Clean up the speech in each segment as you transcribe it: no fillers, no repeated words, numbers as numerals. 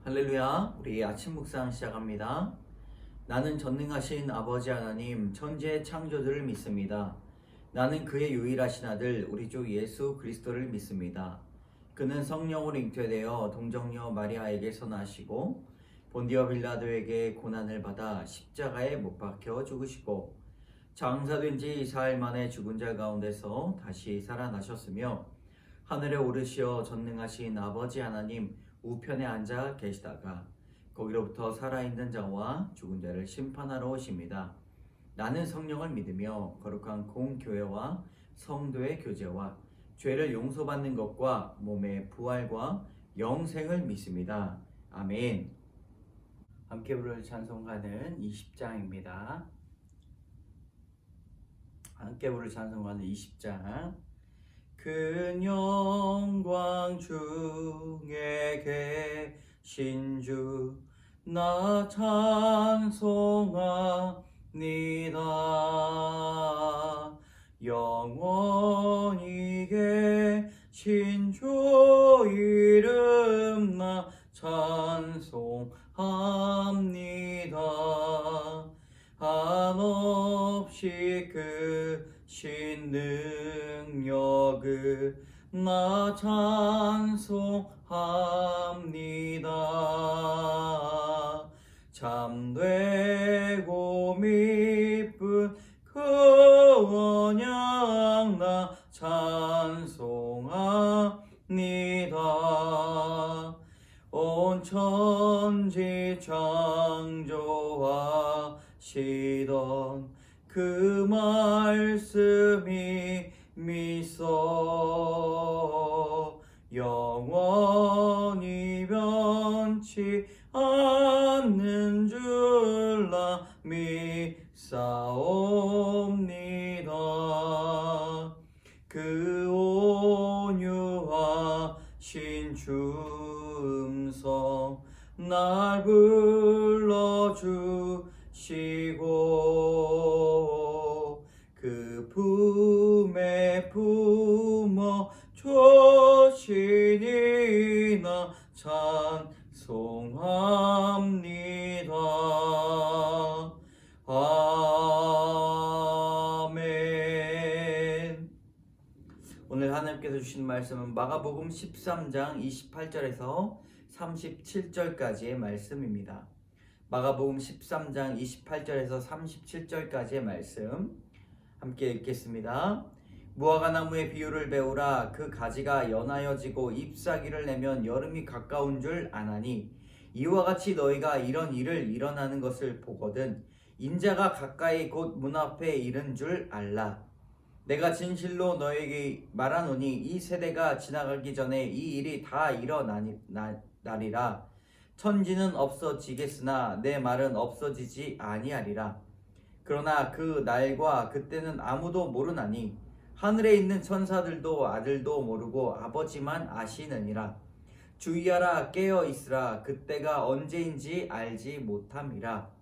할렐루야. 우리 아침 묵상 시작합니다. 나는 전능하신 아버지 하나님 천지의 창조주를 믿습니다. 나는 그의 유일하신 아들 우리 주 예수 그리스도를 믿습니다. 그는 성령으로 잉태되어 동정녀 마리아에게서 나시고 본디오 빌라도에게 고난을 받아 십자가에 못 박혀 죽으시고 장사된 지 4일 만에 죽은 자 가운데서 다시 살아나셨으며 하늘에 오르시어 전능하신 아버지 하나님 우편에 앉아 계시다가 거기로부터 살아있는 자와 죽은 자를 심판하러 오십니다. 나는 성령을 믿으며 거룩한 공교회와 성도의 교제와 죄를 용서받는 것과 몸의 부활과 영생을 믿습니다. 아멘. 함께 부를 찬송가는 20장입니다. 함께 부를 찬송가는 20장. 큰 영광 중에 계신 주 나 찬송합니다. 영원히 계신 주 이름 나 찬송합니다. 한없이 크신 능력을 나 찬송합니다. 참되고 미쁜 그 언약 나 찬송합니다. 온 천지 창조하시던 그 말씀이 미소 영원히 변치 않는 줄라 믿사옵니다. 그 온유하신 주 음성 날 불러주시고 그 품에 품어 주시니 나 찬송합니다. 아멘. 오늘 하나님께서 주신 말씀은 마가복음 13장 28절에서 37절까지의 말씀입니다. 마가복음 13장 28절에서 37절까지의 말씀 함께 읽겠습니다. 무화과 나무의 비유를 배우라. 그 가지가 연하여지고 잎사귀를 내면 여름이 가까운 줄 아나니 이와 같이 너희가 이런 일을 일어나는 것을 보거든 인자가 가까이 곧 문 앞에 이른 줄 알라. 내가 진실로 너에게 말하노니 이 세대가 지나가기 전에 이 일이 다 일어나리라. 천지는 없어지겠으나 내 말은 없어지지 아니하리라. 그러나 그 날과 그때는 아무도 모르나니 하늘에 있는 천사들도 아들도 모르고 아버지만 아시느니라. 주의하라, 깨어 있으라. 그때가 언제인지 알지 못함이라.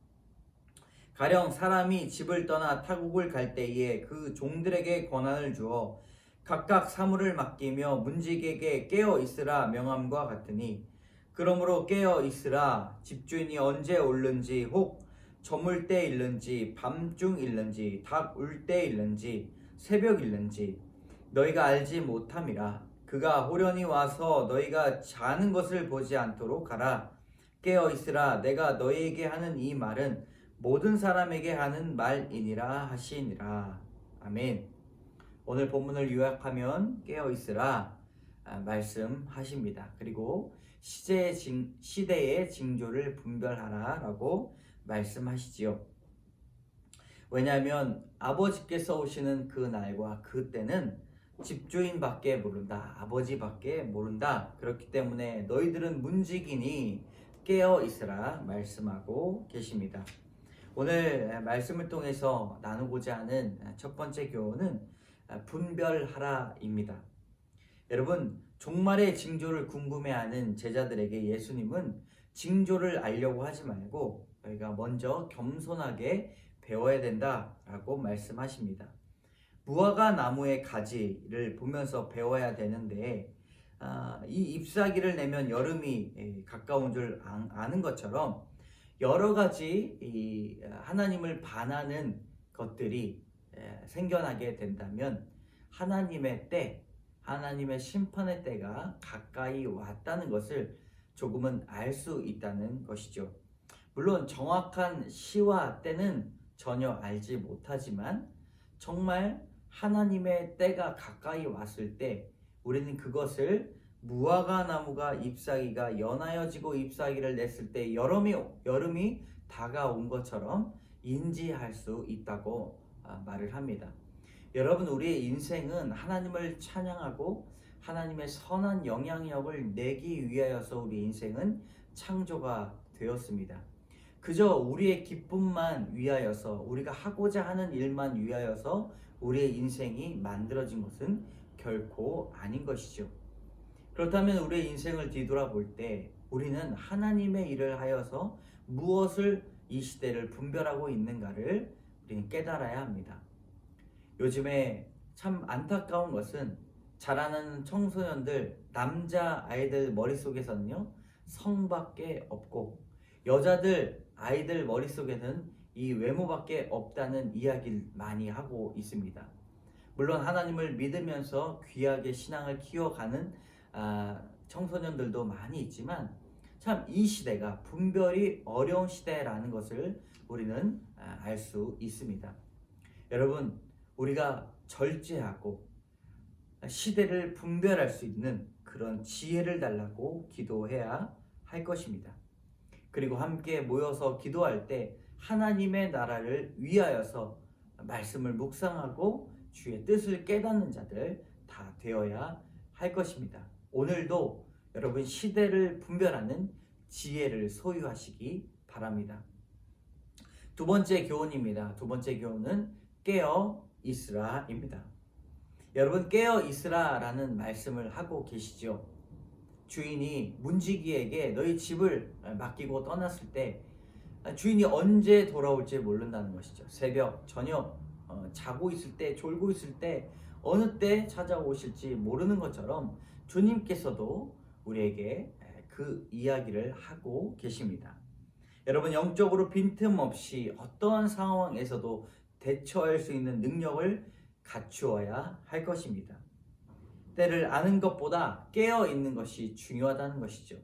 가령 사람이 집을 떠나 타국을 갈 때에 그 종들에게 권한을 주어 각각 사물을 맡기며 문지기에게 깨어 있으라 명함과 같으니 그러므로 깨어 있으라. 집주인이 언제 올는지 혹 저물 때 일는지 밤중 일는지 닭 울 때 일는지 새벽 일는지 너희가 알지 못함이라. 그가 호련히 와서 너희가 자는 것을 보지 않도록 하라. 깨어 있으라. 내가 너희에게 하는 이 말은 모든 사람에게 하는 말이니라 하시니라. 아멘. 오늘 본문을 요약하면 깨어 있으라 말씀하십니다. 그리고 시대의 징조를 분별하라 라고 말씀하시지요. 왜냐하면 아버지께서 오시는 그 날과 그때는 집주인밖에 모른다. 아버지밖에 모른다. 그렇기 때문에 너희들은 문지기니 깨어 있으라 말씀하고 계십니다. 오늘 말씀을 통해서 나누고자 하는 첫 번째 교훈은 분별하라입니다. 여러분, 종말의 징조를 궁금해하는 제자들에게 예수님은 징조를 알려고 하지 말고 저희가 먼저 겸손하게 배워야 된다라고 말씀하십니다. 무화과 나무의 가지를 보면서 배워야 되는데 이 잎사귀를 내면 여름이 가까운 줄 아는 것처럼 여러 가지 하나님을 반하는 것들이 생겨나게 된다면 하나님의 때, 하나님의 심판의 때가 가까이 왔다는 것을 조금은 알 수 있다는 것이죠. 물론 정확한 시와 때는 전혀 알지 못하지만 정말 하나님의 때가 가까이 왔을 때 우리는 그것을 무화과 나무가 잎사귀가 연하여지고 잎사귀를 냈을 때 여름이 다가온 것처럼 인지할 수 있다고 말을 합니다. 여러분, 우리의 인생은 하나님을 찬양하고 하나님의 선한 영향력을 내기 위하여서 우리 인생은 창조가 되었습니다. 그저 우리의 기쁨만 위하여서, 우리가 하고자 하는 일만 위하여서 우리의 인생이 만들어진 것은 결코 아닌 것이죠. 그렇다면 우리의 인생을 뒤돌아볼 때 우리는 하나님의 일을 하여서 무엇을 이 시대를 분별하고 있는가를 우리는 깨달아야 합니다. 요즘에 참 안타까운 것은 자라는 청소년들, 남자 아이들 머릿속에서는요, 성밖에 없고 여자들 아이들 머릿속에는 이 외모밖에 없다는 이야기를 많이 하고 있습니다. 물론 하나님을 믿으면서 귀하게 신앙을 키워가는 청소년들도 많이 있지만 참 이 시대가 분별이 어려운 시대라는 것을 우리는 알 수 있습니다. 여러분, 우리가 절제하고 시대를 분별할 수 있는 그런 지혜를 달라고 기도해야 할 것입니다. 그리고 함께 모여서 기도할 때 하나님의 나라를 위하여서 말씀을 묵상하고 주의 뜻을 깨닫는 자들 다 되어야 할 것입니다. 오늘도 여러분 시대를 분별하는 지혜를 소유하시기 바랍니다. 두 번째 교훈입니다. 두 번째 교훈은 깨어 있으라입니다. 여러분, 깨어 있으라라는 말씀을 하고 계시죠. 주인이 문지기에게 너희 집을 맡기고 떠났을 때 주인이 언제 돌아올지 모른다는 것이죠. 새벽, 저녁, 자고 있을 때, 졸고 있을 때, 어느 때 찾아오실지 모르는 것처럼 주님께서도 우리에게 그 이야기를 하고 계십니다. 여러분, 영적으로 빈틈없이 어떠한 상황에서도 대처할 수 있는 능력을 갖추어야 할 것입니다. 때를 아는 것보다 깨어 있는 것이 중요하다는 것이죠.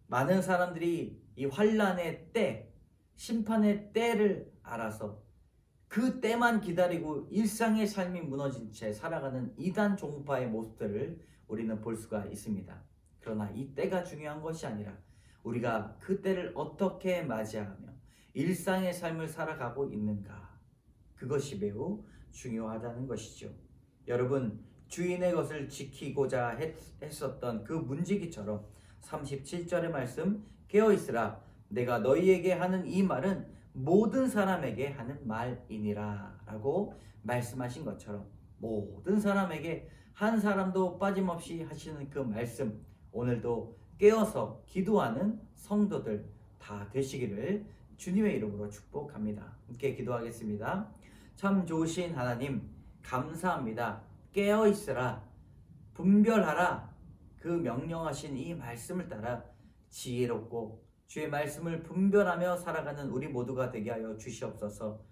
많은 사람들이 이 환란의 때, 심판의 때를 알아서 그 때만 기다리고 일상의 삶이 무너진 채 살아가는 이단 종파의 모습들을 우리는 볼 수가 있습니다. 그러나 이 때가 중요한 것이 아니라 우리가 그 때를 어떻게 맞이하며 일상의 삶을 살아가고 있는가, 그것이 매우 중요하다는 것이죠. 여러분, 주인의 것을 지키고자 했었던 그 문지기처럼 37절의 말씀, 깨어있으라, 내가 너희에게 하는 이 말은 모든 사람에게 하는 말이니라 라고 말씀하신 것처럼 모든 사람에게 한 사람도 빠짐없이 하시는 그 말씀, 오늘도 깨어서 기도하는 성도들 다 되시기를 주님의 이름으로 축복합니다. 함께 기도하겠습니다. 참 좋으신 하나님, 감사합니다. 깨어있으라, 분별하라, 그 명령하신 이 말씀을 따라 지혜롭고 주의 말씀을 분별하며 살아가는 우리 모두가 되게 하여 주시옵소서.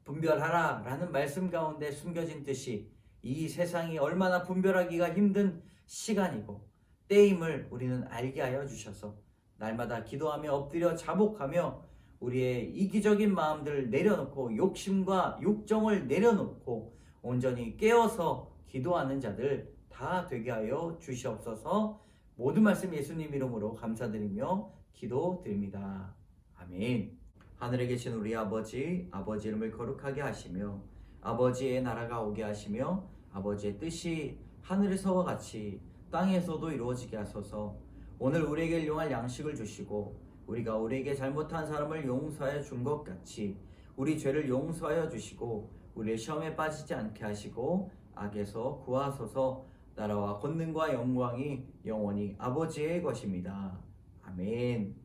분별하라 라는 말씀 가운데 숨겨진 뜻이 이 세상이 얼마나 분별하기가 힘든 시간이고 때임을 우리는 알게 하여 주셔서 날마다 기도하며 엎드려 자복하며 우리의 이기적인 마음들을 내려놓고 욕심과 욕정을 내려놓고 온전히 깨어서 기도하는 자들 다 되게 하여 주시옵소서. 모든 말씀 예수님 이름으로 감사드리며 기도드립니다. 아멘. 하늘에 계신 우리 아버지, 아버지 이름을 거룩하게 하시며 아버지의 나라가 오게 하시며 아버지의 뜻이 하늘에서와 같이 땅에서도 이루어지게 하소서. 오늘 우리에게 일용할 양식을 주시고 우리가 우리에게 잘못한 사람을 용서하여 준 것 같이 우리 죄를 용서하여 주시고 우리의 시험에 빠지지 않게 하시고 악에서 구하소서. 나라와 권능과 영광이 영원히 아버지의 것입니다. 아멘.